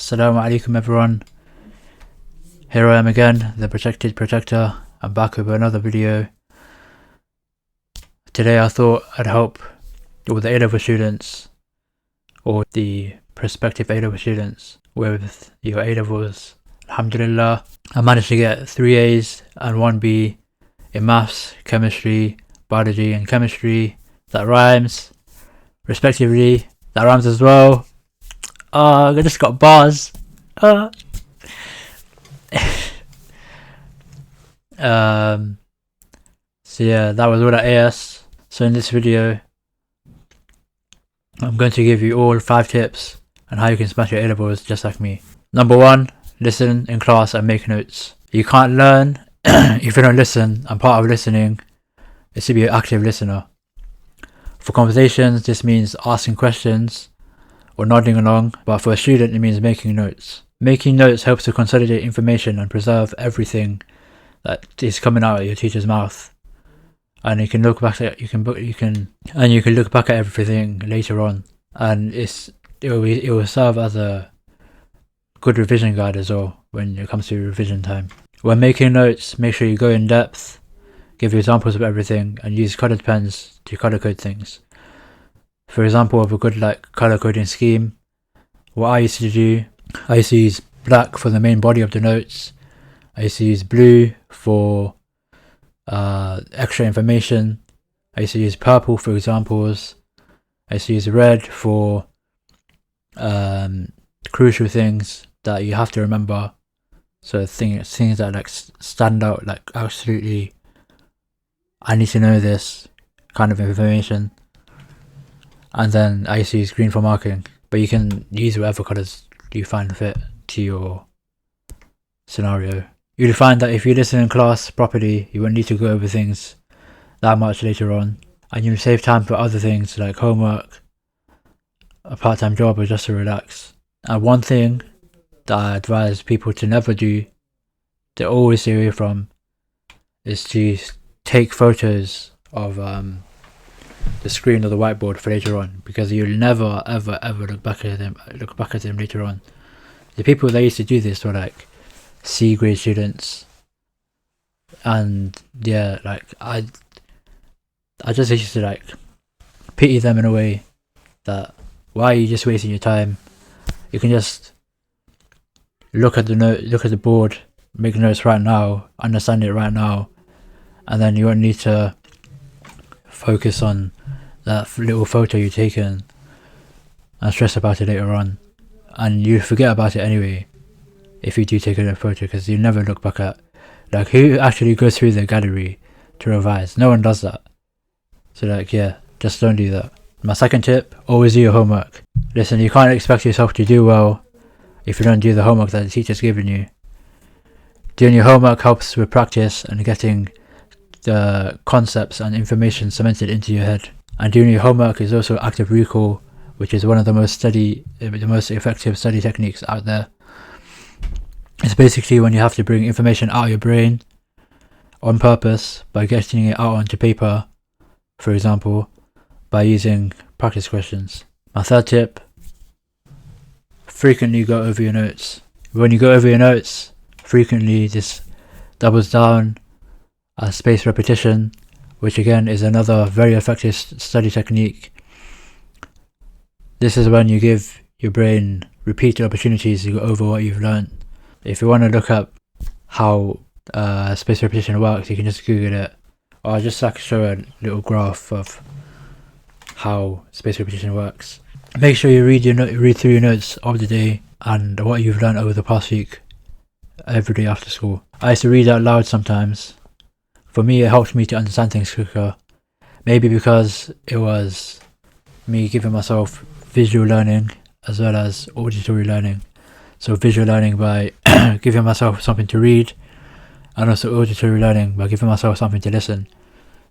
Assalamu alaikum everyone. Here I am again, the Protected Protector. I'm back with another video. Today I thought I'd help all the A-level students or the prospective A-level students with your A-levels. Alhamdulillah, I managed to get 3 A's and 1 B in maths, chemistry, biology and chemistry. That rhymes, respectively. That rhymes as well. I just got bars. So yeah, that was all at AS. So in this video, I'm going to give you all 5 tips on how you can smash your A-levels just like me. Number 1, listen in class and make notes. You can't learn if you don't listen, and part of listening is to be an active listener. For conversations, this means asking questions or nodding along, but for a student it means making notes. Making notes helps to consolidate information and preserve everything that is coming out of your teacher's mouth, and you can look back at look back at everything later on, and it will serve as a good revision guide as well when it comes to revision time. When making notes, make sure you go in depth, give examples of everything, and use coloured pens to colour code things. For example of a good colour coding scheme, what I used to do, I used to use black for the main body of the notes. I used to use blue for extra information. I used to use purple for examples. I used to use red for crucial things that you have to remember. So things that stand out, absolutely, I need to know this kind of information. And then I used to use green for marking, but you can use whatever colours you find fit to your scenario. You'll find that if you listen in class properly, you won't need to go over things that much later on, and you'll save time for other things like homework, a part-time job, or just to relax. And one thing that I advise people to never do, to always stay away from, is to take photos of the screen or the whiteboard for later on, because you'll never ever look back at them later on. The people that used to do this were C grade students, and yeah, I just used to pity them in a way that, why are you just wasting your time? You can just look at the board, make notes right now, understand it right now, and then you won't need to focus on that little photo you've taken and stress about it later on, and you forget about it anyway if you do take a photo, because you never look back at who actually goes through the gallery to revise. No one does that. So yeah, just don't do that. My second tip, always do your homework. Listen, you can't expect yourself to do well if you don't do the homework that the teacher's given you. Doing your homework helps with practice and getting the concepts and information cemented into your head. And doing your homework is also active recall, which is one of the most effective study techniques out there. It's basically when you have to bring information out of your brain on purpose by getting it out onto paper, for example, by using practice questions. My third tip, frequently go over your notes. When you go over your notes frequently, this doubles down as spaced repetition, which again is another very effective study technique. This is when you give your brain repeated opportunities to go over what you've learned. If you want to look up how spaced repetition works, you can just Google it, or I'll just show a little graph of how spaced repetition works. Make sure you read through your notes of the day and what you've learned over the past week every day after school. I used to read out loud sometimes. For me, it helped me to understand things quicker. Maybe because it was me giving myself visual learning as well as auditory learning. So visual learning by giving myself something to read, and also auditory learning by giving myself something to listen.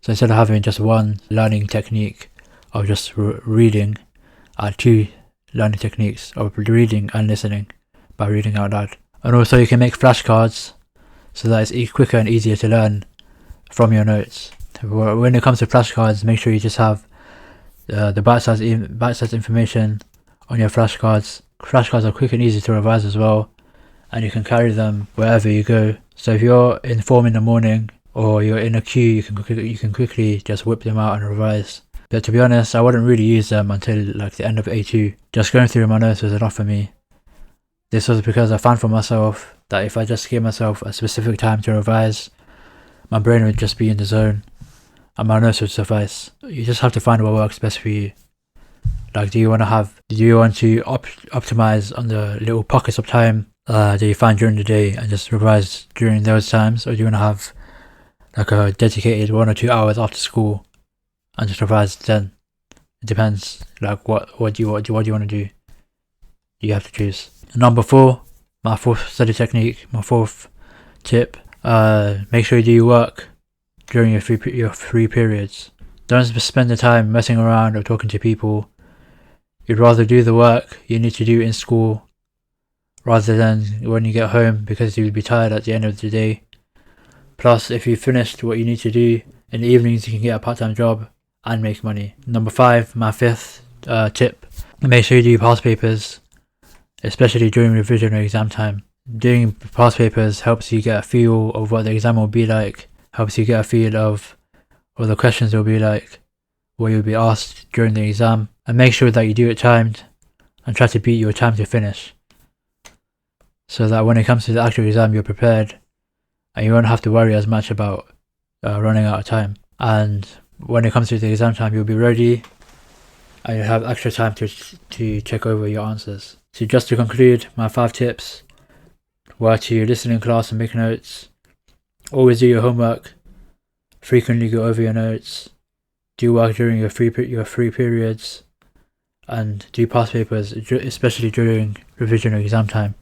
So instead of having just one learning technique of just reading, I had 2 learning techniques of reading and listening by reading out loud. And also you can make flashcards so that it's quicker and easier to learn from your notes. When it comes to flashcards, make sure you just have the bite-sized information on your flashcards flashcards are quick and easy to revise as well, and you can carry them wherever you go. So if you're in form in the morning or you're in a queue, you can quickly just whip them out and revise. But to be honest, I wouldn't really use them until like the end of A2. Just going through my notes was enough for me. This was because I found for myself that if I just gave myself a specific time to revise, my brain would just be in the zone and my notes would suffice. You just have to find what works best for you. Like, do you want to optimize on the little pockets of time that you find during the day and just revise during those times, or do you want to have like a dedicated 1 or 2 hours after school and just revise then? It depends. Like, what do you want to do? You have to choose. Number 4, my fourth study technique, my fourth tip. Make sure you do your work during your free periods. Don't spend the time messing around or talking to people. You'd rather do the work you need to do in school rather than when you get home, because you would be tired at the end of the day. Plus, if you finished what you need to do in the evenings, you can get a part-time job and make money. Number 5, my fifth tip. Make sure you do past papers, especially during revision or exam time. Doing past papers helps you get a feel of what the exam will be like, helps you get a feel of what the questions will be like, what you'll be asked during the exam, and make sure that you do it timed and try to beat your time to finish, so that when it comes to the actual exam you're prepared and you won't have to worry as much about running out of time. And when it comes to the exam time, you'll be ready and you'll have extra time to check over your answers. So just to conclude, my 5 tips were to listen in class and make notes, always do your homework, frequently go over your notes, do work during your free periods, and do past papers, especially during revision or exam time.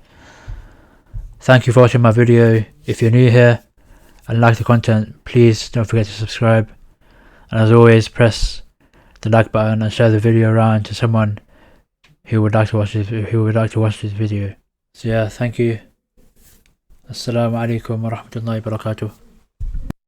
Thank you for watching my video. If you're new here and like the content, please don't forget to subscribe. And as always, press the like button and share the video around to someone who would like to watch this video. So yeah, thank you. Assalamu alaikum wa rahmatullahi wa barakatuh.